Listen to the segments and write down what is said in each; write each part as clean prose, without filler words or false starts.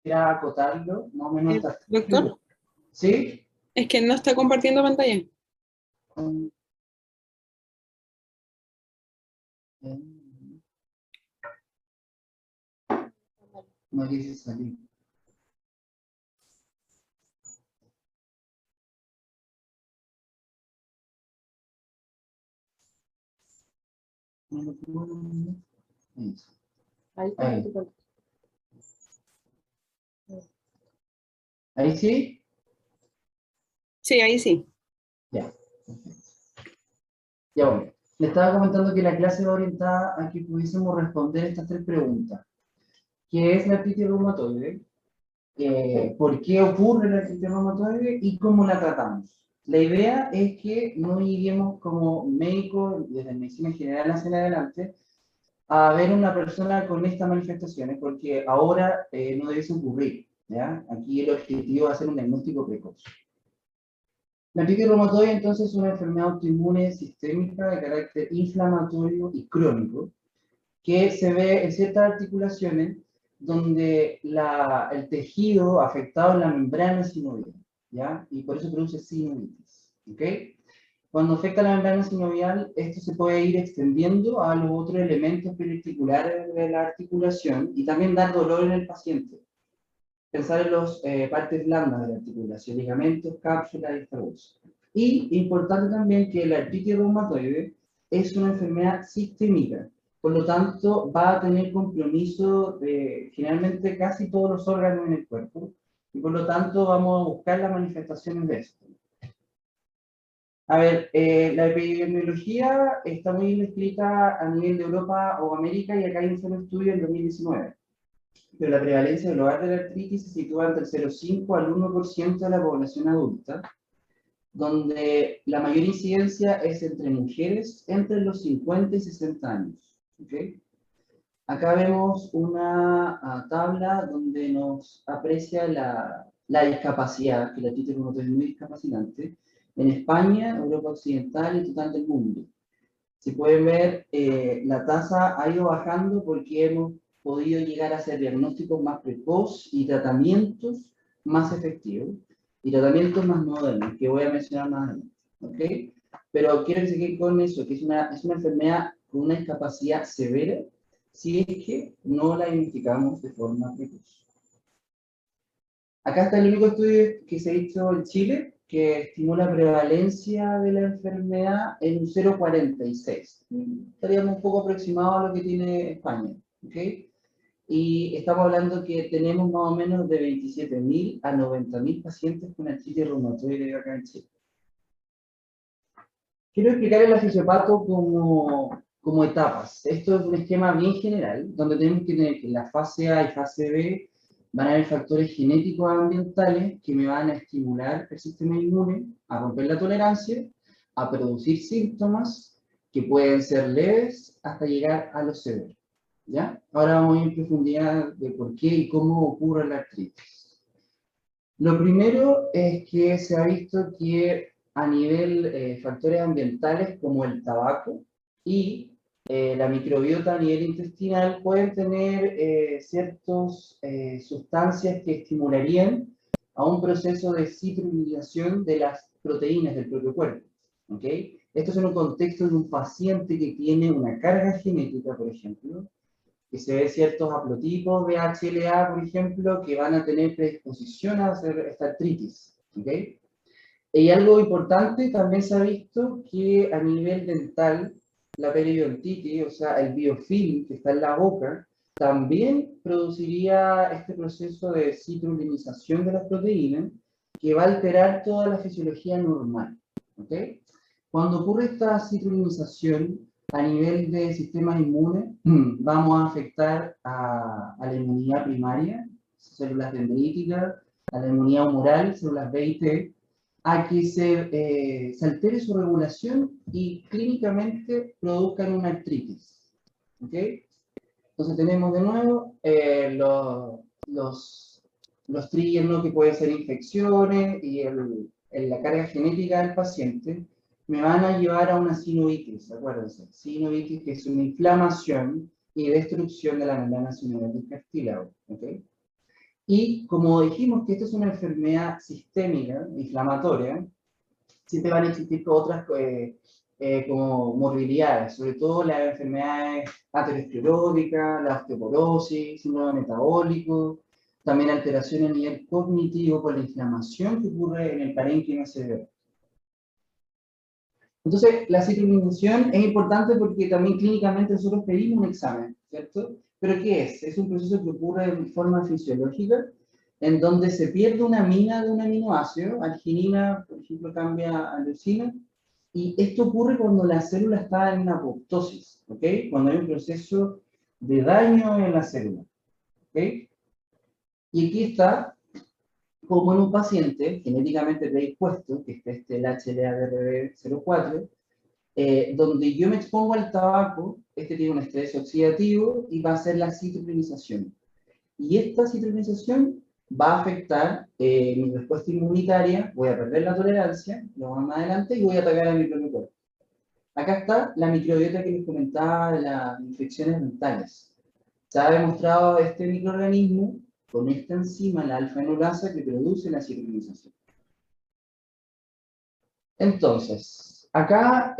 quisiera acotarlo, más o menos hasta... Doctor, ¿Sí? es que no está compartiendo pantalla. No quise salir. Ahí. ¿Ahí sí? Sí, ahí sí. Ya. Ya bueno. Le estaba comentando que la clase va orientada a que pudiésemos responder estas 3 preguntas. ¿Qué es la artritis reumatoide? ¿Por qué ocurre la artritis reumatoide? Y cómo la tratamos. La idea es que no lleguemos como médicos, desde medicina general hacia adelante, a ver una persona con estas manifestaciones, porque ahora no debiese ocurrir, ¿ya? Aquí el objetivo es hacer un diagnóstico precoz. La artritis reumatoide entonces es una enfermedad autoinmune sistémica de carácter inflamatorio y crónico, que se ve en ciertas articulaciones donde el tejido afectado es la membrana sinovial, ¿ya? Y por eso produce sinovitis, ¿ok? Cuando afecta la membrana sinovial, esto se puede ir extendiendo a los otros elementos periarticulares de la articulación y también dar dolor en el paciente. Pensar en las partes blandas de la articulación, ligamentos, cápsulas y estrabos. Y importante también que la artritis reumatoide es una enfermedad sistémica, por lo tanto va a tener compromiso de generalmente casi todos los órganos en el cuerpo, y por lo tanto vamos a buscar las manifestaciones de esto. A ver, la epidemiología está muy bien escrita a nivel de Europa o América, y acá hay un solo estudio en 2019. Pero la prevalencia global de la artritis se sitúa entre el 0,5 al 1% de la población adulta, donde la mayor incidencia es entre mujeres entre los 50 y 60 años. ¿Okay? Acá vemos una tabla donde nos aprecia la discapacidad, que la artritis reumatoide es muy discapacitante, en España, Europa Occidental y total del mundo. Si pueden ver, la tasa ha ido bajando porque hemos podido llegar a hacer diagnósticos más precoz y tratamientos más efectivos y tratamientos más modernos, que voy a mencionar más adelante. ¿Okay? Pero quiero que se queden con eso, que es una enfermedad con una discapacidad severa si es que no la identificamos de forma precoz. Acá está el único estudio que se ha hecho en Chile que estimó la prevalencia de la enfermedad en un 0,46. Estaríamos un poco aproximados a lo que tiene España. ¿Okay? Y estamos hablando que tenemos más o menos de 27.000 a 90.000 pacientes con artritis reumatoide acá en Chile. Quiero explicar el fisiopato como etapas. Esto es un esquema bien general, donde tenemos que tener que en la fase A y fase B van a haber factores genéticos ambientales que me van a estimular el sistema inmune, a romper la tolerancia, a producir síntomas que pueden ser leves hasta llegar a los severos. ¿Ya? Ahora vamos a ir en profundidad de por qué y cómo ocurre la artritis. Lo primero es que se ha visto que a nivel factores ambientales como el tabaco y la microbiota a nivel intestinal pueden tener ciertas sustancias que estimularían a un proceso de citrulinización de las proteínas del propio cuerpo. ¿Okay? Esto es en un contexto de un paciente que tiene una carga genética, por ejemplo, que se ve ciertos haplotipos de HLA, por ejemplo, que van a tener predisposición a hacer esta artritis. ¿Okay? Y algo importante, también se ha visto que a nivel dental, la periodontitis, o sea, el biofilm que está en la boca, también produciría este proceso de citrulinización de las proteínas que va a alterar toda la fisiología normal. ¿Okay? Cuando ocurre esta citrulinización a nivel de sistema inmune, vamos a afectar a la inmunidad primaria, células dendríticas, a la inmunidad humoral, células B y T, a que se altere su regulación y clínicamente produzcan una artritis. ¿Okay? Entonces tenemos de nuevo los triggers, ¿no? Que pueden ser infecciones y la carga genética del paciente me van a llevar a una sinovitis, acuérdense. Sinovitis, que es una inflamación y destrucción de la membrana sinovial del cartílago. ¿Okay? Y como dijimos que esto es una enfermedad sistémica, inflamatoria, siempre van a existir otras como morbilidades, sobre todo las enfermedades ateroscleróticas, la osteoporosis, síndrome metabólico, también alteración a nivel cognitivo por la inflamación que ocurre en el parénquima cerebral. Entonces, la citrulinización es importante porque también clínicamente nosotros pedimos un examen, ¿cierto? ¿Pero qué es? Es un proceso que ocurre de forma fisiológica, en donde se pierde una amina de un aminoácido, arginina, por ejemplo, cambia a leucina, y esto ocurre cuando la célula está en una apoptosis, ¿ok? Cuando hay un proceso de daño en la célula, ¿ok? Y aquí está, como en un paciente genéticamente predispuesto, que es el HLA-DRB04, donde yo me expongo al tabaco, este tiene un estrés oxidativo y va a hacer la citrulinización. Y esta citrulinización va a afectar mi respuesta inmunitaria, voy a perder la tolerancia, lo vamos más adelante, y voy a atacar a mi propio cuerpo. Acá está la microbiota que les comentaba de las infecciones mentales. Se ha demostrado este microorganismo con esta enzima, la alfa-enolasa, que produce la citrulinización. Entonces, acá,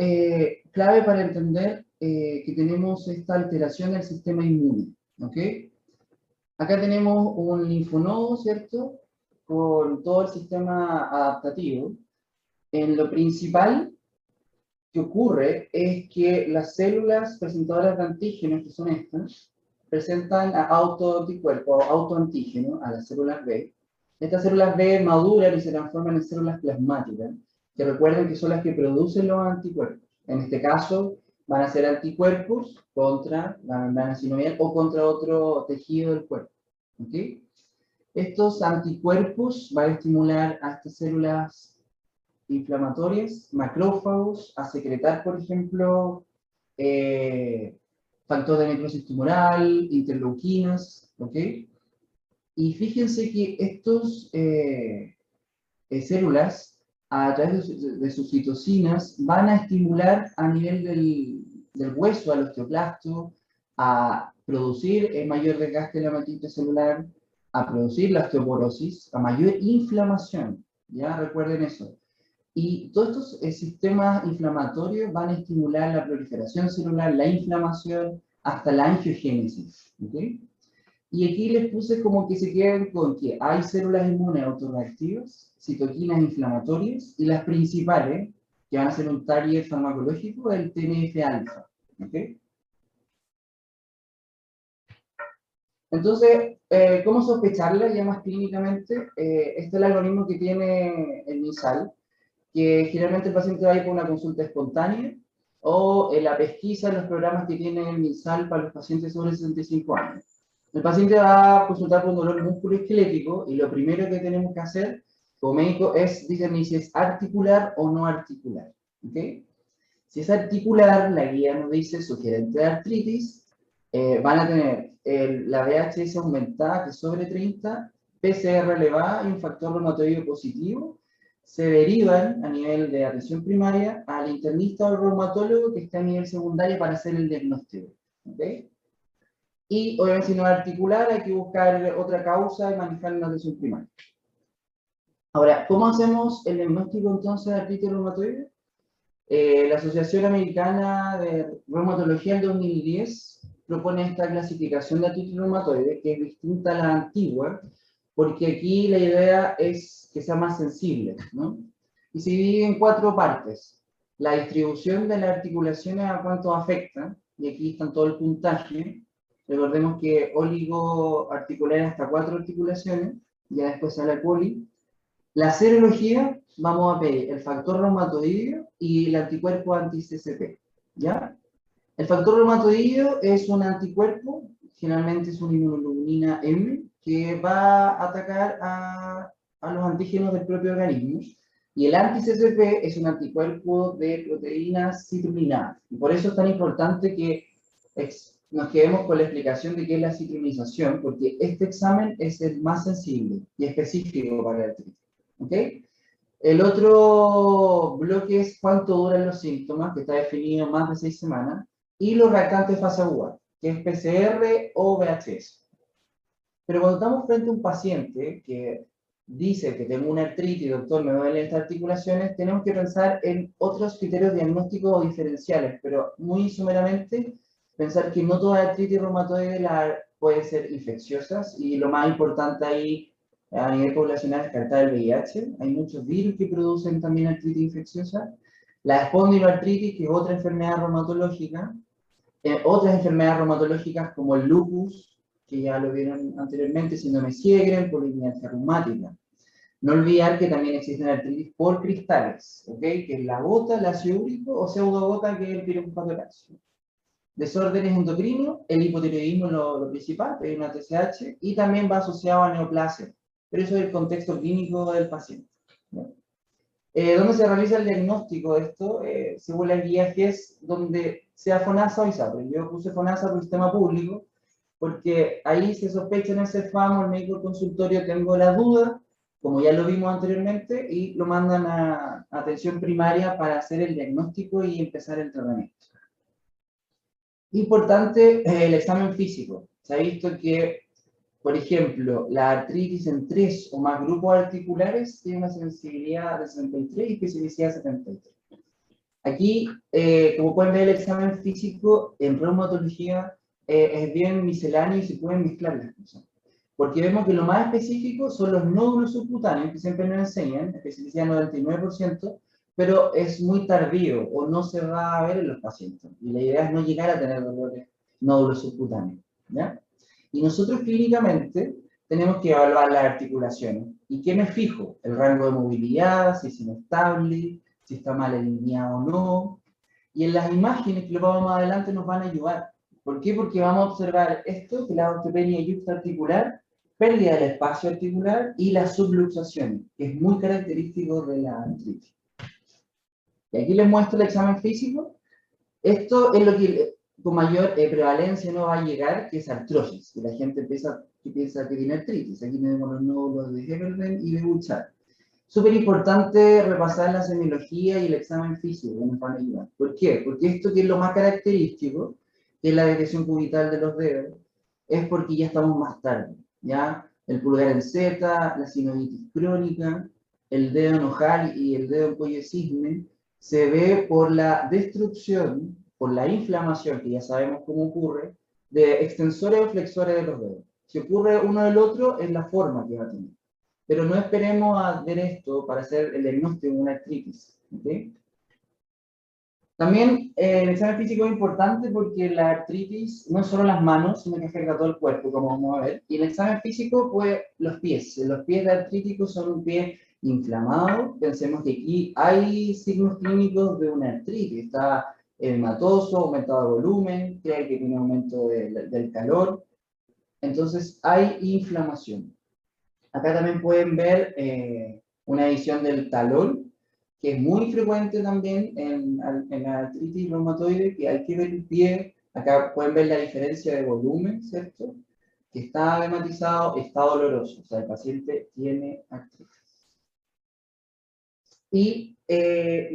clave para entender que tenemos esta alteración del sistema inmune, ¿ok? Acá tenemos un linfonodo, ¿cierto? Con todo el sistema adaptativo. En lo principal que ocurre es que las células presentadoras de antígenos, que son estas, presentan autoanticuerpos, autoantígenos a las células B. Estas células B maduran y se transforman en células plasmáticas, que recuerden que son las que producen los anticuerpos. En este caso, van a ser anticuerpos contra la membrana sinovial o contra otro tejido del cuerpo. ¿Okay? Estos anticuerpos van a estimular a estas células inflamatorias, macrófagos, a secretar, por ejemplo, factor de necrosis tumoral, interleuquinas, ¿ok? Y fíjense que estos células, a través de sus citocinas, van a estimular a nivel del hueso, al osteoclasto, a producir mayor desgaste de la matriz celular, a producir la osteoporosis, a mayor inflamación. ¿Ya? Recuerden eso. Y todos estos sistemas inflamatorios van a estimular la proliferación celular, la inflamación, hasta la angiogénesis. ¿Okay? Y aquí les puse como que se quedan con que hay células inmunes autorreactivas, citoquinas inflamatorias, y las principales, que van a ser un target farmacológico, el TNF-alfa. ¿Okay? Entonces, ¿cómo sospecharla ya más clínicamente? Este es el algoritmo que tiene el MinSal, que generalmente el paciente va a ir por una consulta espontánea o en la pesquisa en los programas que tiene el MinSal para los pacientes sobre 65 años. El paciente va a consultar por dolor musculoesquelético y lo primero que tenemos que hacer como médico es discernir si es articular o no articular. ¿Okay? Si es articular, la guía nos dice sugerente de artritis, van a tener la VHS aumentada, que es sobre 30, PCR elevada y un factor reumatoideo positivo, se derivan a nivel de atención primaria al internista o reumatólogo que está a nivel secundario para hacer el diagnóstico. ¿Okay? Y obviamente si no es articular hay que buscar otra causa y manejar la atención primaria. Ahora, ¿cómo hacemos el diagnóstico entonces de artritis reumatoide? La Asociación Americana de Reumatología en 2010 propone esta clasificación de artritis reumatoide, que es distinta a la antigua, porque aquí la idea es que sea más sensible, ¿no? Y se divide en 4 partes. La distribución de las articulaciones a cuánto afecta, y aquí están todo el puntaje. Recordemos que oligoarticular hasta 4 articulaciones, ya después sale poli. La serología, vamos a pedir el factor reumatoideo y el anticuerpo anti-CCP, ¿ya? El factor reumatoideo es un anticuerpo, generalmente es una inmunoglobulina M, que va a atacar a los antígenos del propio organismo. Y el anti-CCP es un anticuerpo de proteínas citrulinadas. Y por eso es tan importante que nos quedemos con la explicación de qué es la citrulinización, porque este examen es el más sensible y específico para la artritis. ¿Okay? El otro bloque es cuánto duran los síntomas, que está definido más de 6 semanas, y los reactantes de fase aguda, que es PCR o VHS. Pero cuando estamos frente a un paciente que dice que tengo una artritis, doctor, me duelen estas articulaciones, tenemos que pensar en otros criterios diagnósticos o diferenciales, pero muy sumeramente pensar que no toda artritis reumatoide puede ser infecciosas, y lo más importante ahí a nivel poblacional es descartar el VIH. Hay muchos virus que producen también artritis infecciosa. La espondiloartritis, que es otra enfermedad reumatológica. Otras enfermedades reumatológicas como el lupus, que ya lo vieron anteriormente, síndrome de Sjögren, polimialgia reumática. No olvidar que también existen artritis por cristales, ¿ok? Que es la gota, el ácido úrico, o pseudogota, que es el piruvato de calcio. Desórdenes endocrinos, el hipotiroidismo es lo principal, que hay una TSH, y también va asociado a neoplasia, pero eso es el contexto clínico del paciente, ¿no? ¿Dónde se realiza el diagnóstico de esto? Según las guías, que es donde sea FONASA o ISAPRE. Yo puse FONASA por sistema público, porque ahí se sospecha en el CEFAM, el médico del consultorio, tengo la duda, como ya lo vimos anteriormente, y lo mandan a atención primaria para hacer el diagnóstico y empezar el tratamiento. Importante, el examen físico. Se ha visto que, por ejemplo, la artritis en 3 o más grupos articulares tiene una sensibilidad de 63 y especificidad de 73. Aquí, como pueden ver, el examen físico en reumatología es bien misceláneo y se pueden mezclar las cosas. Porque vemos que lo más específico son los nódulos subcutáneos, que siempre nos enseñan, especificidad 99%, pero es muy tardío o no se va a ver en los pacientes. Y la idea es no llegar a tener dolores nódulos subcutáneos, ¿ya? Y nosotros clínicamente tenemos que evaluar las articulaciones. ¿Y qué me fijo? El rango de movilidad, si es inestable, si está mal alineado o no. Y en las imágenes que lo vamos más adelante nos van a ayudar. ¿Por qué? Porque vamos a observar esto, que es la osteopenia yuxtaarticular, pérdida del espacio articular y la subluxación, que es muy característico de la artritis. Y aquí les muestro el examen físico. Esto es lo que con mayor prevalencia no va a llegar, que es artrosis, que la gente piensa que tiene artritis. Aquí tenemos los nódulos de Heberdin y de Bouchard. Súper importante repasar la semiología y el examen físico, que nos van a ayudar. ¿Por qué? Porque esto, que es lo más característico, que es la detección cubital de los dedos, es porque ya estamos más tarde, ¿ya? El pulgar en Z, la sinovitis crónica, el dedo nojal y el dedo en cuello de cisne, se ve por la destrucción, por la inflamación, que ya sabemos cómo ocurre, de extensores o flexores de los dedos. Si ocurre uno del otro, es la forma que va a tener. Pero no esperemos a ver esto para hacer el diagnóstico de una artritis, ¿okay? También el examen físico es importante porque la artritis no es solo las manos, sino que afecta a todo el cuerpo, como vamos a ver. Y el examen físico, pues, los pies. Los pies de artríticos son un pie inflamado. Pensemos que aquí hay signos clínicos de una artritis. Está edematoso, aumentado de volumen, cree que tiene aumento del calor. Entonces, hay inflamación. Acá también pueden ver una edición del talón, que es muy frecuente también en la artritis reumatoide, que hay que ver el pie. Acá pueden ver la diferencia de volumen, ¿cierto? Que está edematizado, está doloroso, o sea, el paciente tiene artritis. Y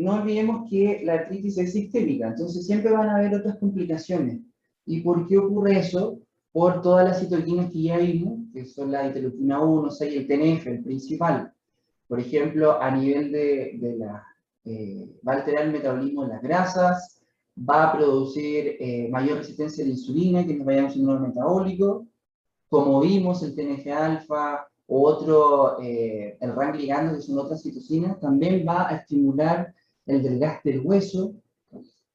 no olvidemos que la artritis es sistémica, entonces siempre van a haber otras complicaciones. ¿Y por qué ocurre eso? Por todas las citoquinas que ya vimos, que son la interleuquina 1, 6 y el TNF, el principal. Por ejemplo, a nivel va a alterar el metabolismo de las grasas, va a producir mayor resistencia a la insulina, que nos vaya a un síndrome metabólico. Como vimos, el TNF-alfa o otro, el RAN ligando, que son otras citocinas, también va a estimular el desgaste del hueso.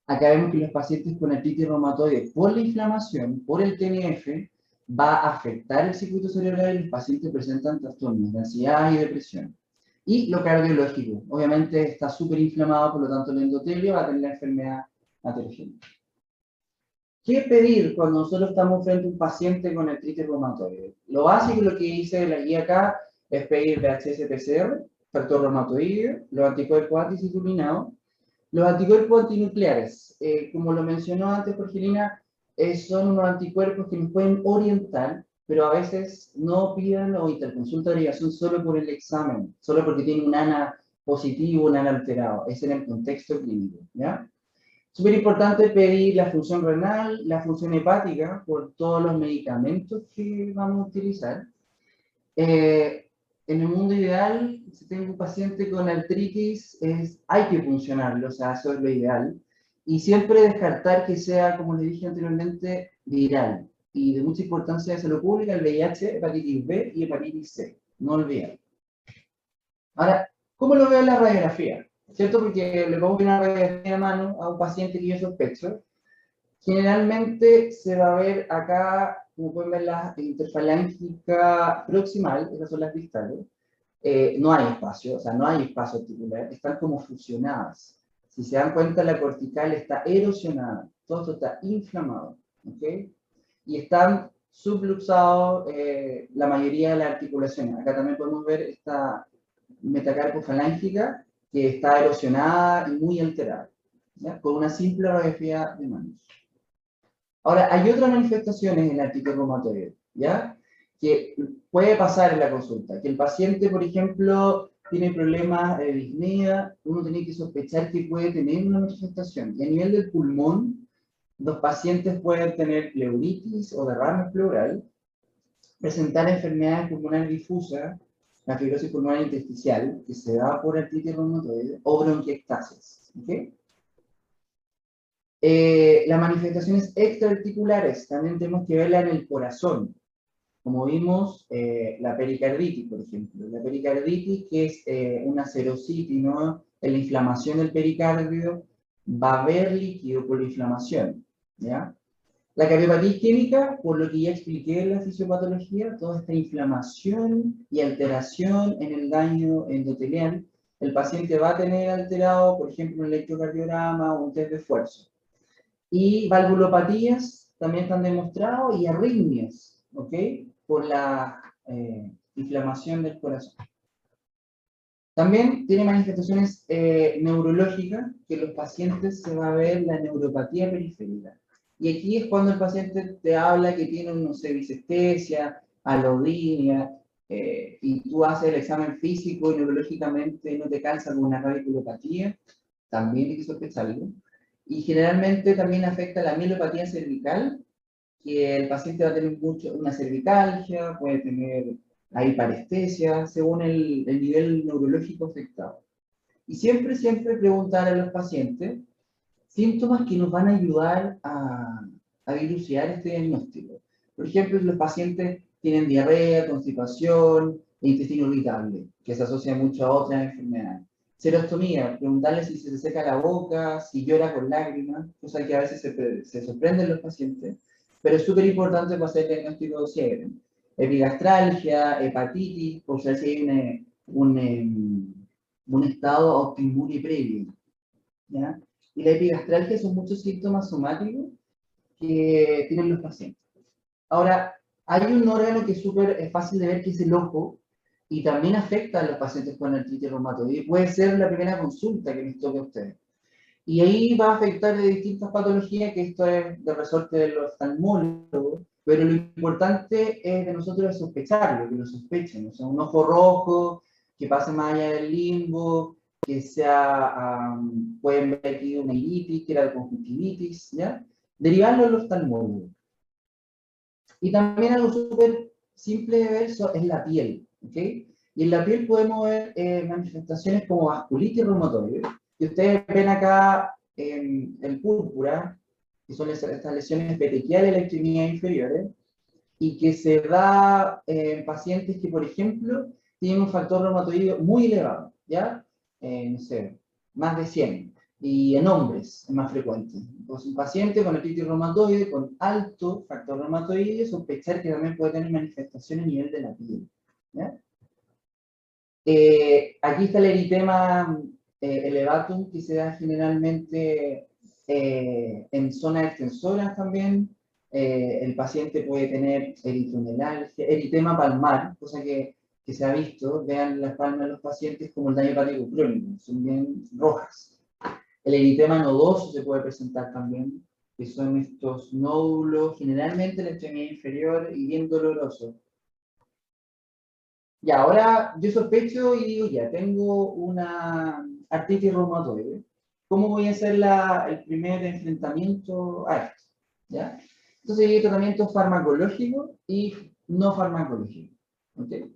Acá vemos que los pacientes con artritis reumatoide, por la inflamación, por el TNF, va a afectar el circuito cerebral y los pacientes presentan trastornos de ansiedad y depresión. Y lo cardiológico, obviamente está súper inflamado, por lo tanto el endotelio va a tener la enfermedad aterogénica. ¿Qué pedir cuando nosotros estamos frente a un paciente con artritis reumatoide? Lo básico, lo que dice la guía acá, es pedir VHS-PCR, factor reumatoide, los anticuerpos anticitulinados. Los anticuerpos antinucleares, como lo mencionó antes Jorgelina, son unos anticuerpos que nos pueden orientar, pero a veces no piden o interconsulta de derivación solo por el examen, solo porque tiene un ANA positivo, un ANA alterado. Es en el contexto clínico, ¿ya? Súper importante pedir la función renal, la función hepática, por todos los medicamentos que vamos a utilizar. En el mundo ideal, si tengo un paciente con artritis, hay que funcionarlo, o sea, eso es lo ideal. Y siempre descartar que sea, como les dije anteriormente, viral. Y de mucha importancia de salud pública, el VIH, hepatitis B y hepatitis C. No olvidar. Ahora, ¿cómo lo veo en la radiografía? ¿Cierto? Porque le pongo una radiografía a mano a un paciente que yo sospecho. Generalmente se va a ver acá, como pueden ver, la interfalángica proximal, esas son las distales. No hay espacio, o sea, no hay espacio articular, están como fusionadas. Si se dan cuenta, la cortical está erosionada, todo esto está inflamado, ¿ok? Y están subluxados la mayoría de las articulaciones. Acá también podemos ver esta metacarpofalángica que está erosionada y muy alterada, ¿ya? Con una simple radiografía de manos. Ahora, hay otras manifestaciones en la artritis reumatoide, ¿ya? Que puede pasar en la consulta. Que el paciente, por ejemplo, tiene problemas de disnea, uno tiene que sospechar que puede tener una manifestación. Y a nivel del pulmón, los pacientes pueden tener pleuritis o derrame pleural, presentar enfermedades pulmonares difusas, la fibrosis pulmonar intersticial, que se da por artritis reumatoide, o bronquiectasis, ¿ok? Las manifestaciones extraarticulares también tenemos que verla en el corazón. Como vimos, la pericarditis, por ejemplo. La pericarditis, que es una serositis, ¿no? En la inflamación del pericardio, va a haber líquido por la inflamación, ¿ya? La cardiopatía isquémica, por lo que ya expliqué en la fisiopatología, toda esta inflamación y alteración en el daño endotelial, el paciente va a tener alterado, por ejemplo, un electrocardiograma o un test de esfuerzo. Y valvulopatías también están demostrados y arritmias, ¿ok? Por la inflamación del corazón. También tiene manifestaciones neurológicas, que los pacientes se va a ver la neuropatía periférica. Y aquí es cuando el paciente te habla que tiene, no sé, disestesia, alodinia, y tú haces el examen físico y neurológicamente no te calza con una radiculopatía, también hay que sospecharlo. Y generalmente también afecta la mielopatía cervical, que el paciente va a tener una cervicalgia, puede tener ahí parestesia, según el nivel neurológico afectado. Y siempre, siempre preguntar a los pacientes síntomas que nos van a ayudar a dilucidar este diagnóstico. Por ejemplo, si los pacientes tienen diarrea, constipación e intestino irritable, que se asocia mucho a otras enfermedades. Serostomía, preguntarle si se seca la boca, si llora con lágrimas, cosa que a veces se sorprenden los pacientes, pero es súper importante para hacer el diagnóstico ciego. Epigastralgia, hepatitis, por saber si hay un estado autoinmune previo, ¿ya? Y la epigastralgia son muchos síntomas somáticos que tienen los pacientes. Ahora, hay un órgano que es súper fácil de ver, que es el ojo, y también afecta a los pacientes con artritis reumatoide. Puede ser la primera consulta que les toque a ustedes. Y ahí va a afectar de distintas patologías, que esto es de resorte de los oftalmólogos, pero lo importante es de nosotros sospecharlo, que lo sospechen. O sea, un ojo rojo, que pase más allá del limbo, que sea, pueden ver aquí una iritis, que era de conjuntivitis, ¿ya? Derivarlo al oftalmólogo. Y también algo súper simple de ver es la piel, ¿ok? Y en la piel podemos ver manifestaciones como vasculitis reumatoide, que ustedes ven acá en el púrpura, que son estas lesiones petequiales de la extremidad inferiores, y que se da en pacientes que, por ejemplo, tienen un factor reumatoide muy elevado, ¿ya? No sé, más de 100. Y en hombres es más frecuente. Entonces, un paciente con artritis reumatoide, con alto factor reumatoide, sospechar que también puede tener manifestaciones a nivel de la piel, ¿ya? Aquí está el eritema elevatum, que se da generalmente en zonas extensoras también. El paciente puede tener eritromelalgia, eritema palmar, cosa que se ha visto. Vean las palmas de los pacientes como el daño hepático crónico, son bien rojas. El eritema nodoso se puede presentar también, que son estos nódulos, generalmente en la extremidad inferior y bien dolorosos. Y ahora yo sospecho y digo, ya, tengo una artritis reumatoide. ¿cómo voy a hacer el primer enfrentamiento a esto? ¿Ya? Entonces hay tratamientos farmacológicos y no farmacológicos. ¿Okay?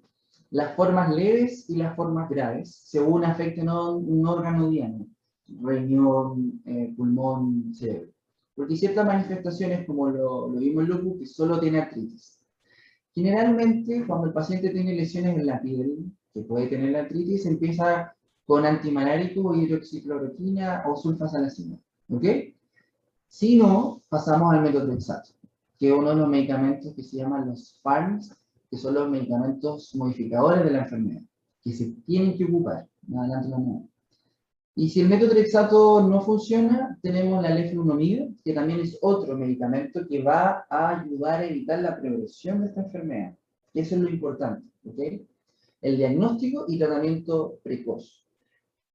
Las formas leves y las formas graves, según afecten un órgano diano, riñón, pulmón, cerebro. Porque hay ciertas manifestaciones, como lo vimos en lupus, que solo tiene artritis. Generalmente, cuando el paciente tiene lesiones en la piel, que puede tener la artritis, empieza con antimalárico, hidroxicloroquina o sulfasalacina. ¿Ok? Si no, pasamos al metotrexato, que es uno de los medicamentos que se llaman los PARMs, que son los medicamentos modificadores de la enfermedad, que se tienen que ocupar. Más adelante lo vamos a ver. Y si el metotrexato no funciona, tenemos la leflunomida, que también es otro medicamento que va a ayudar a evitar la progresión de esta enfermedad. Eso es lo importante, ¿ok? El diagnóstico y tratamiento precoz.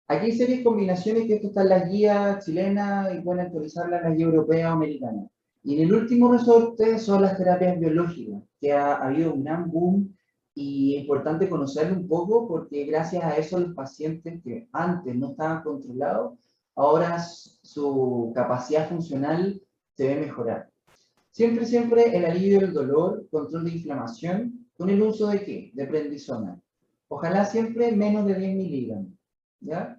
Aquí hay serias combinaciones, que esto está en las guías chilenas y pueden actualizarlas en las guías europeas o americanas. Y en el último resorte son las terapias biológicas, que ha habido un gran boom y es importante conocerlo un poco porque gracias a eso los pacientes que antes no estaban controlados, ahora su capacidad funcional se ve mejorar. Siempre, siempre el alivio del dolor, control de inflamación, con el uso de ¿qué? De prednisona. Ojalá siempre menos de 10 miligramos, ¿ya?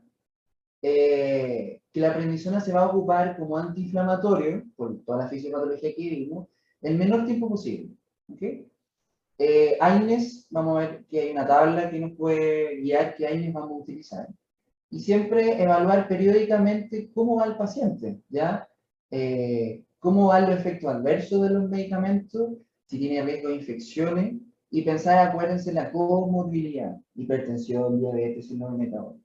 Que la prednisona se va a ocupar como antiinflamatorio, por toda la fisiopatología que vimos, el menor tiempo posible. ¿Okay? AINES, vamos a ver que hay una tabla que nos puede guiar qué AINES vamos a utilizar. Y siempre evaluar periódicamente cómo va el paciente, ¿ya? Cómo va el efecto adverso de los medicamentos, si tiene riesgo de infecciones, y pensar, acuérdense, la comorbilidad, hipertensión, diabetes, síndrome metabólico.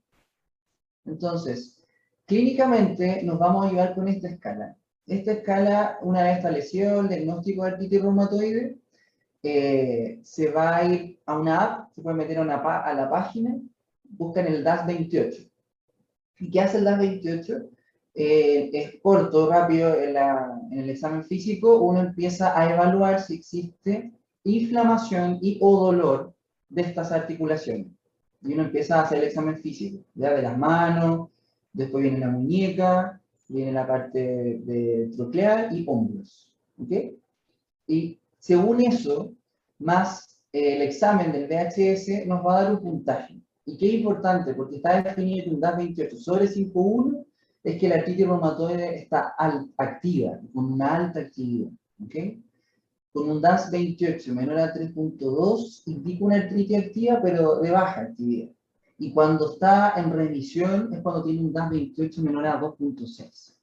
Entonces, clínicamente nos vamos a ayudar con esta escala. Esta escala, una vez establecido el diagnóstico de artritis reumatoide, se va a ir a una app, se puede meter a la página, buscan el DAS28. ¿Y qué hace el DAS28? Es corto, rápido, en el examen físico uno empieza a evaluar si existe inflamación y o dolor de estas articulaciones. Y uno empieza a hacer el examen físico, ya de las manos, después viene la muñeca, viene la parte de troclear y hombros. ¿Ok? Y según eso, más el examen del VHS nos va a dar un puntaje. Y qué importante, porque está definido que un DAS28 sobre 5.1 es que la artritis reumatoide está activa, con una alta actividad. ¿Ok? Con un DAS28 menor a 3.2 indica una artritis activa, pero de baja actividad. Y cuando está en remisión es cuando tiene un DAS28 menor a 2.6.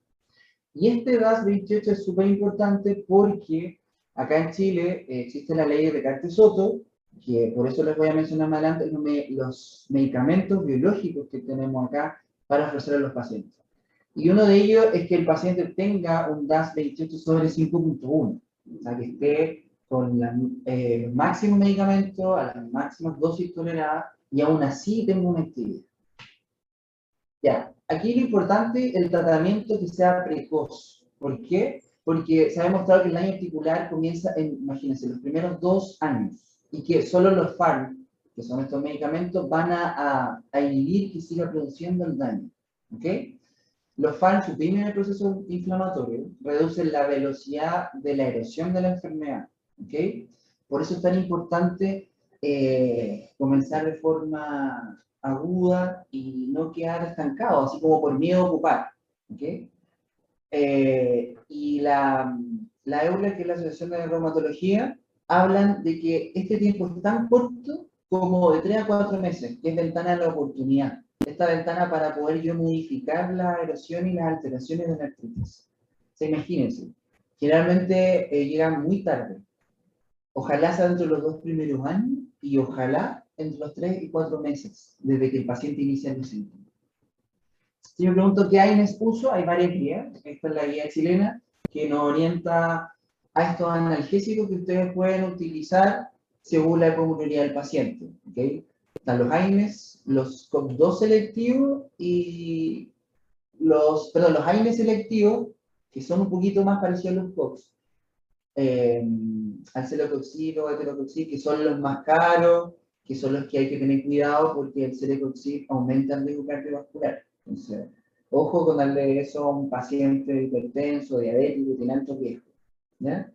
Y este DAS28 es súper importante porque acá en Chile existe la ley de Recarte-Soto, que por eso les voy a mencionar más adelante los medicamentos biológicos que tenemos acá para ofrecer a los pacientes. Y uno de ellos es que el paciente tenga un DAS28 sobre 5.1, o sea, que esté con los máximos medicamentos, a las máximas dosis toleradas, y aún así tenga una actividad. Ya, aquí lo importante, el tratamiento que sea precoz. ¿Por qué? Porque se ha demostrado que el daño articular comienza en, imagínense, los primeros 2 años, y que solo los FARM, que son estos medicamentos, van a inhibir que siga produciendo el daño. ¿Ok? Los FARM suprimen el proceso inflamatorio, reducen la velocidad de la erosión de la enfermedad. ¿Ok? Por eso es tan importante comenzar de forma aguda y no quedar estancado, así como por miedo a ocupar. ¿Okay? Y la EULA, que es la Asociación de Reumatología, hablan de que este tiempo es tan corto como de 3 a 4 meses, que es ventana de la oportunidad. Esta ventana para poder yo modificar la erosión y las alteraciones de la artritis. Imagínense, generalmente llegan muy tarde. Ojalá sea dentro de los 2 primeros años y ojalá entre los 3 y 4 meses, desde que el paciente inicia los síntomas. Si yo pregunto qué AINES uso, hay varias guías. Esta es la guía chilena que nos orienta a estos analgésicos que ustedes pueden utilizar según la comorbilidad del paciente. ¿Okay? Están los AINES, los COX-2 selectivos y los AINES selectivos, que son un poquito más parecidos a los COX. Al celecoxib o heterocoxib, que son los más caros, que son los que hay que tener cuidado porque el celecoxib aumenta el riesgo cardiovascular. Entonces, Ojo con darle eso a un paciente hipertenso, diabético, que tiene alto riesgo, ¿ya?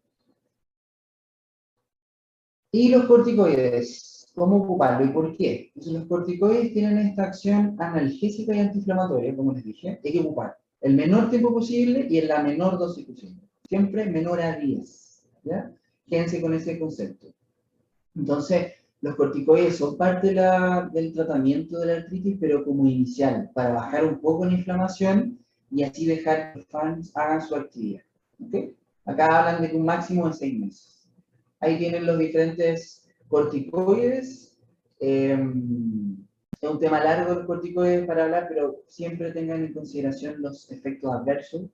Y los corticoides, ¿cómo ocuparlo y por qué? Entonces, los corticoides tienen esta acción analgésica y antiinflamatoria, como les dije, hay que ocupar el menor tiempo posible y en la menor dosis posible. Siempre menor a 10, ¿ya? Quédense con ese concepto. Entonces, los corticoides son parte del tratamiento de la artritis, pero como inicial, para bajar un poco la inflamación y así dejar que los fans hagan su actividad. ¿Okay? Acá hablan de un máximo de 6 meses. Ahí tienen los diferentes corticoides. Es un tema largo los corticoides para hablar, pero siempre tengan en consideración los efectos adversos.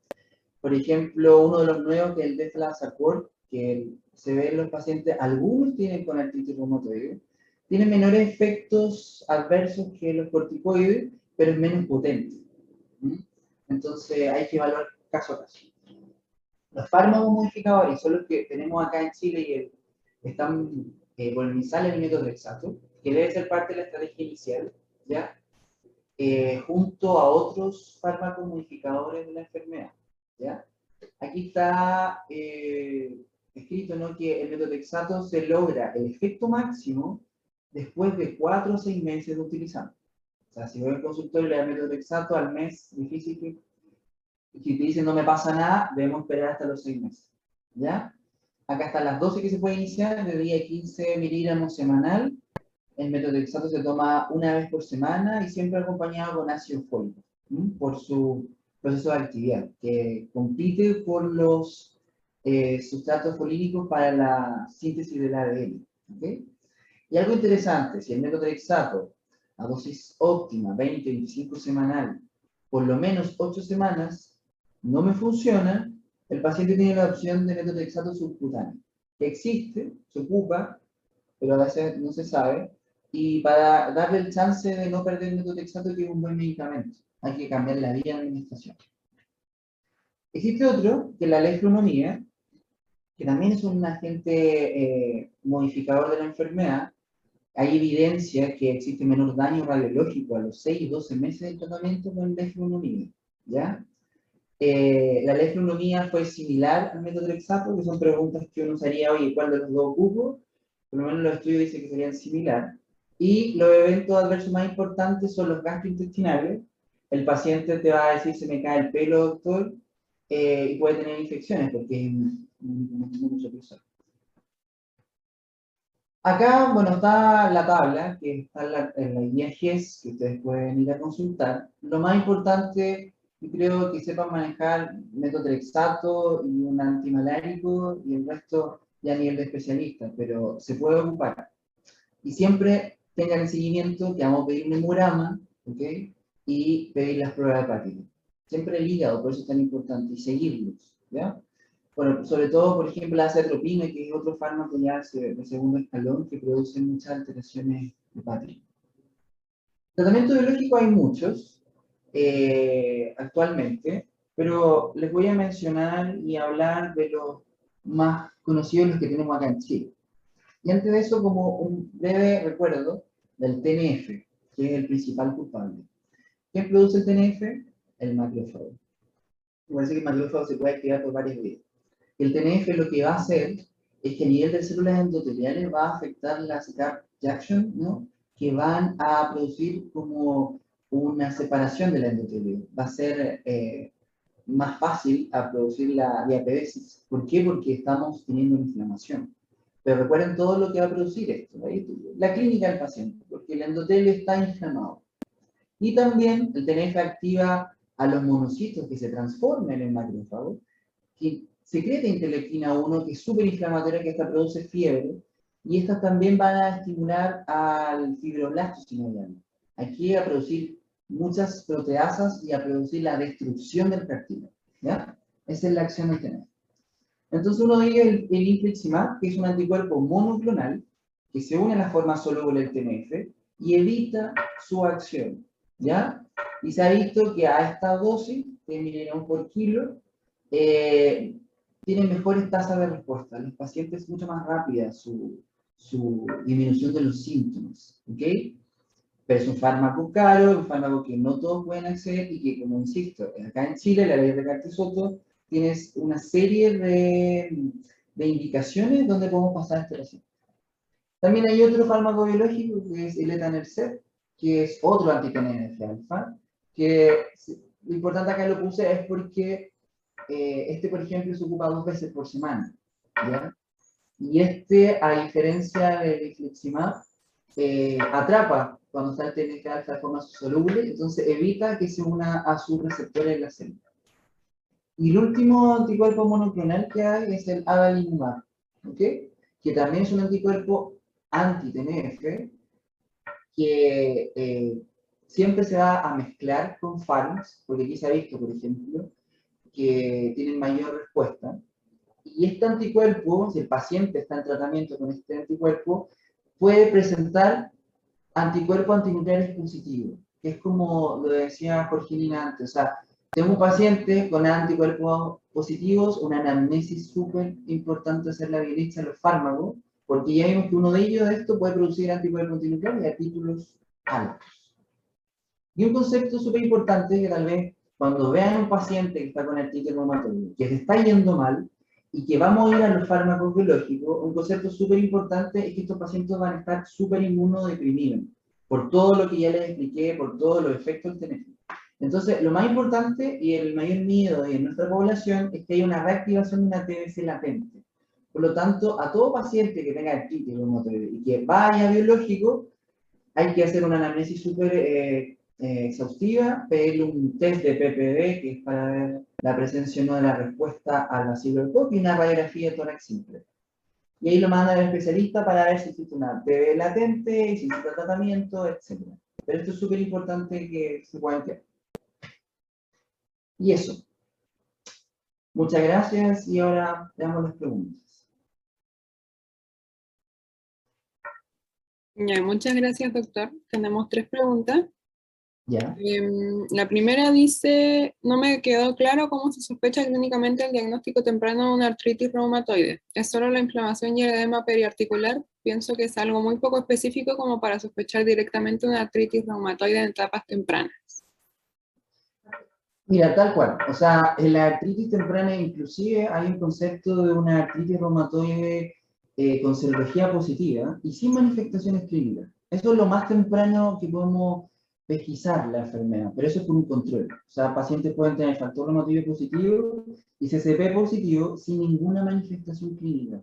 Por ejemplo, uno de los nuevos que es el Deflazacort, que se ve en los pacientes, algunos tienen con artritis reumatoide, tienen menores efectos adversos que los corticoides, pero es menos potente. Entonces hay que evaluar caso a caso. Los fármacos modificadores son los que tenemos acá en Chile y están por el MinSal, el metotrexato, que debe ser parte de la estrategia inicial, ¿ya? Junto a otros fármacos modificadores de la enfermedad, ¿ya? Aquí está escrito, ¿no?, que el metotrexato se logra el efecto máximo después de 4 o 6 meses de utilizarlo. O sea, si voy al consultorio y le da metotrexato al mes, difícil que si te dicen no me pasa nada, debemos esperar hasta los 6 meses. ¿Ya? Acá están las dosis que se puede iniciar, de día 15 miligramos semanal. El metotrexato se toma una vez por semana y siempre acompañado con ácido fólico, por su proceso de actividad, que compite por los sustratos folílicos para la síntesis del ADN. ¿Okay? Y algo interesante, si el metotrexato a dosis óptima, 20-25 semanal, por lo menos 8 semanas, no me funciona, el paciente tiene la opción de metotrexato subcutáneo, que existe, se ocupa, pero a veces no se sabe, y para darle el chance de no perder el metotrexato, que es un buen medicamento, hay que cambiar la vía de administración. Existe otro, que es la leflunomía, que también es un agente modificador de la enfermedad. Hay evidencia que existe menor daño radiológico a los 6 y 12 meses de tratamiento con leflunomida, ¿ya? La leflunomía fue similar al metotrexato, que son preguntas que uno se haría, oye, ¿cuál de los dos ocupo? Por lo menos los estudios dicen que serían similar. Y los eventos adversos más importantes son los gastrointestinales. El paciente te va a decir, se me cae el pelo, doctor, y puede tener infecciones, porque es mucho peso. Acá, bueno, está la tabla, que está en la guía GES, que ustedes pueden ir a consultar. Lo más importante, yo creo que sepan manejar metotrexato y un antimalárico, y el resto ya a nivel de especialista, pero se puede ocupar. Y siempre tengan el seguimiento que vamos a pedir un hemograma, ¿ok? Y pedir las pruebas hepáticas. Siempre el hígado, por eso es tan importante, y seguirlos, ¿ya? Bueno, sobre todo, por ejemplo, la acetropina, que es otro fármaco ya de segundo escalón que produce muchas alteraciones hepáticas. Tratamiento biológico hay muchos actualmente, pero les voy a mencionar y hablar de los más conocidos, los que tenemos acá en Chile. Y antes de eso, como un breve recuerdo del TNF, que es el principal culpable. ¿Qué produce el TNF? El macrófago. Parece que el macrófago se puede activar por varias vías. El TNF lo que va a hacer es que a nivel de células endoteliales va a afectar las gap junction, ¿no?, que van a producir como una separación del endotelio. Va a ser más fácil a producir la diapedesis. ¿Por qué? Porque estamos teniendo una inflamación. Pero recuerden todo lo que va a producir esto, ¿right? La clínica del paciente, porque el endotelio está inflamado. Y también el TNF activa a los monocitos que se transforman en macrófagos, que secreta interleuquina 1, que es súper inflamatoria, que hasta produce fiebre, y estas también van a estimular al fibroblasto sinovial. Aquí a producir muchas proteasas y a producir la destrucción del cartílago, ¿ya? Esa es la acción del TNF. Entonces uno de ellos es el infliximab, que es un anticuerpo monoclonal, que se une a la forma soluble del TNF y evita su acción, ¿ya? Y se ha visto que a esta dosis, de miligramos por kilo, tienen mejores tasas de respuesta. Los pacientes es mucho más rápida su disminución de los síntomas, ¿ok? Pero es un fármaco caro, un fármaco que no todos pueden acceder y que, como insisto, acá en Chile, la ley de Cartes-Soto, tienes una serie de indicaciones donde podemos pasar este paciente. También hay otro fármaco biológico que es el etanercept, que es otro anti-TNF-alfa, que lo importante acá lo puse es porque este, por ejemplo, se ocupa 2 veces por semana, ¿ya? Y este, a diferencia del infliximab, atrapa cuando está el TNF-alfa de forma soluble, entonces evita que se una a sus receptores en la célula. Y el último anticuerpo monoclonal que hay es el adalimumab, ¿ok? Que también es un anticuerpo anti-TNF, que siempre se va a mezclar con fármacos, porque aquí se ha visto, por ejemplo, que tienen mayor respuesta. Y este anticuerpo, si el paciente está en tratamiento con este anticuerpo, puede presentar anticuerpo antinucleares positivo, que es como lo decía Jorgelina antes, o sea, tengo un paciente con anticuerpos positivos, una anamnesis súper importante hacerla bien hecha los fármacos, porque ya vimos que uno de ellos de esto puede producir anticuerpos antinucleares a títulos altos. Y un concepto súper importante que tal vez cuando vean un paciente que está con artritis reumatoide, que se está yendo mal y que vamos a ir a los fármacos biológicos, un concepto súper importante es que estos pacientes van a estar súper inmunodeprimidos por todo lo que ya les expliqué, por todos los efectos del TNF. Entonces, lo más importante y el mayor miedo de nuestra población es que haya una reactivación de una TBC latente. Por lo tanto, a todo paciente que tenga artritis reumatoide y que vaya a biológico, hay que hacer una anamnesis súper exhaustiva, pedirle un test de PPD, que es para ver la presencia o no de la respuesta a la cibercoc, y una radiografía de tórax simple. Y ahí lo mandan al especialista para ver si existe una PV latente, si necesita tratamiento, etc. Pero esto es súper importante que se pueda entender. Y eso. Muchas gracias y ahora veamos las preguntas. Ya, muchas gracias, doctor. Tenemos 3 preguntas. Ya. La primera dice, no me quedó claro cómo se sospecha clínicamente el diagnóstico temprano de una artritis reumatoide. ¿Es solo la inflamación y el edema periarticular? Pienso que es algo muy poco específico como para sospechar directamente una artritis reumatoide en etapas tempranas. Mira, tal cual. O sea, en la artritis temprana inclusive hay un concepto de una artritis reumatoide con serología positiva y sin manifestaciones clínicas. Eso es lo más temprano que podemos pesquisar la enfermedad, pero eso es por un control. O sea, pacientes pueden tener factor reumatoide positivo y CCP positivo sin ninguna manifestación clínica.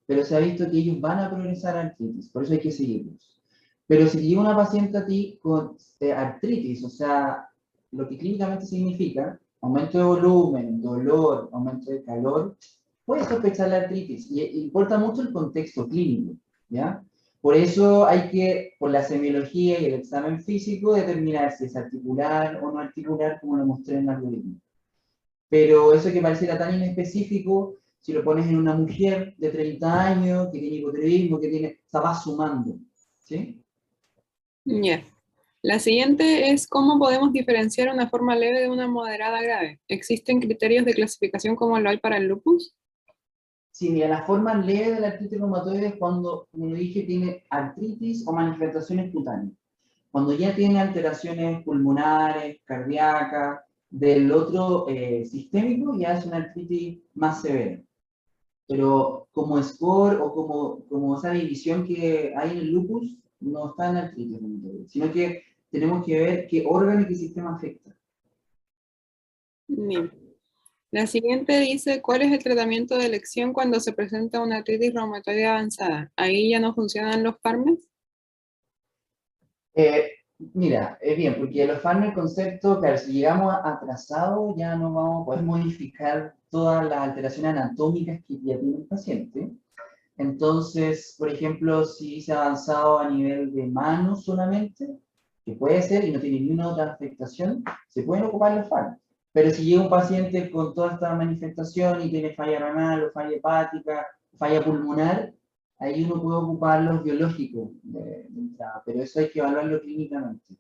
Pero se ha visto que ellos van a progresar a artritis, por eso hay que seguirlos. Pero si llega una paciente a ti con artritis, o sea, lo que clínicamente significa aumento de volumen, dolor, aumento de calor, puede sospechar la artritis y importa mucho el contexto clínico, ¿ya? Por eso hay que, por la semiología y el examen físico, determinar si es articular o no articular, como lo mostré en el algoritmo. Pero eso que pareciera tan inespecífico, si lo pones en una mujer de 30 años, que tiene hipotiroidismo, que tiene, o sea, va sumando, ¿sí? Ya. La siguiente es cómo podemos diferenciar una forma leve de una moderada grave. ¿Existen criterios de clasificación como lo hay para el lupus? Sí, mira, la forma leve de la artritis reumatoide es cuando, como lo dije, tiene artritis o manifestaciones cutáneas. Cuando ya tiene alteraciones pulmonares, cardíacas, del otro sistémico, ya es una artritis más severa. Pero como score o como esa división que hay en el lupus, no está en la artritis reumatoide, sino que tenemos que ver qué órgano y qué sistema afecta. Bien. La siguiente dice, ¿cuál es el tratamiento de elección cuando se presenta una artritis reumatoide avanzada? ¿Ahí ya no funcionan los fármacos? Eh, Mira, es bien, porque los fármacos, el concepto, claro, si llegamos atrasados, ya no vamos a poder modificar todas las alteraciones anatómicas que ya tiene el paciente. Entonces, por ejemplo, si se ha avanzado a nivel de mano solamente, que puede ser y no tiene ninguna otra afectación, se pueden ocupar los fármacos. Pero si llega un paciente con toda esta manifestación y tiene falla renal o falla hepática, falla pulmonar, ahí uno puede ocupar los biológicos de entrada, pero eso hay que evaluarlo clínicamente.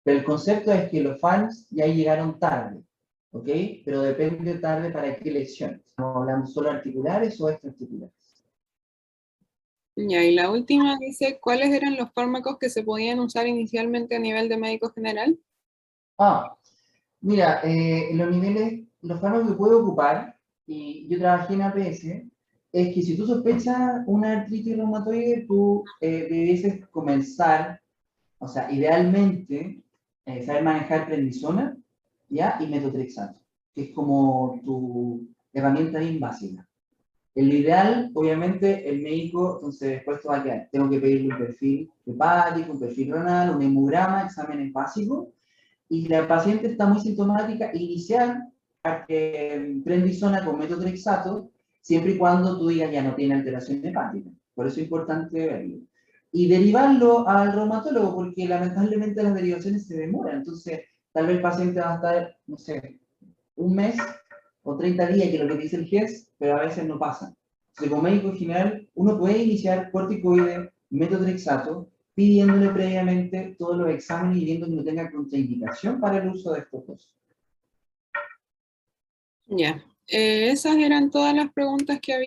Pero el concepto es que los fans ya llegaron tarde, ¿ok? Pero depende tarde para qué lesión. ¿Estamos hablando solo articulares o extraarticulares? Ya, y la última dice, ¿cuáles eran los fármacos que se podían usar inicialmente a nivel de médico general? Ah, mira, los niveles, los fármacos que puedo ocupar, y yo trabajé en APS, es que si tú sospechas una artritis reumatoide, tú debieses comenzar, o sea, idealmente, saber manejar prednisona, ¿ya? Y metotrexato, que es como tu herramienta bien básica. El ideal, obviamente, el médico, entonces después te va a quedar, tengo que pedirle un perfil hepático, un perfil renal, un hemograma, exámenes básicos, y la paciente está muy sintomática, iniciar prednisona con metotrexato, siempre y cuando tú digas ya no tiene alteración hepática. Por eso es importante verlo. Y derivarlo al reumatólogo, porque lamentablemente las derivaciones se demoran. Entonces, tal vez el paciente va a estar, no sé, un mes o 30 días, que es lo que dice el GES, pero a veces no pasa. Entonces, como médico general, uno puede iniciar corticoide, metotrexato, pidiéndole previamente todos los exámenes y viendo que no tenga contraindicación para el uso de estos dos. Ya, esas eran todas las preguntas que había.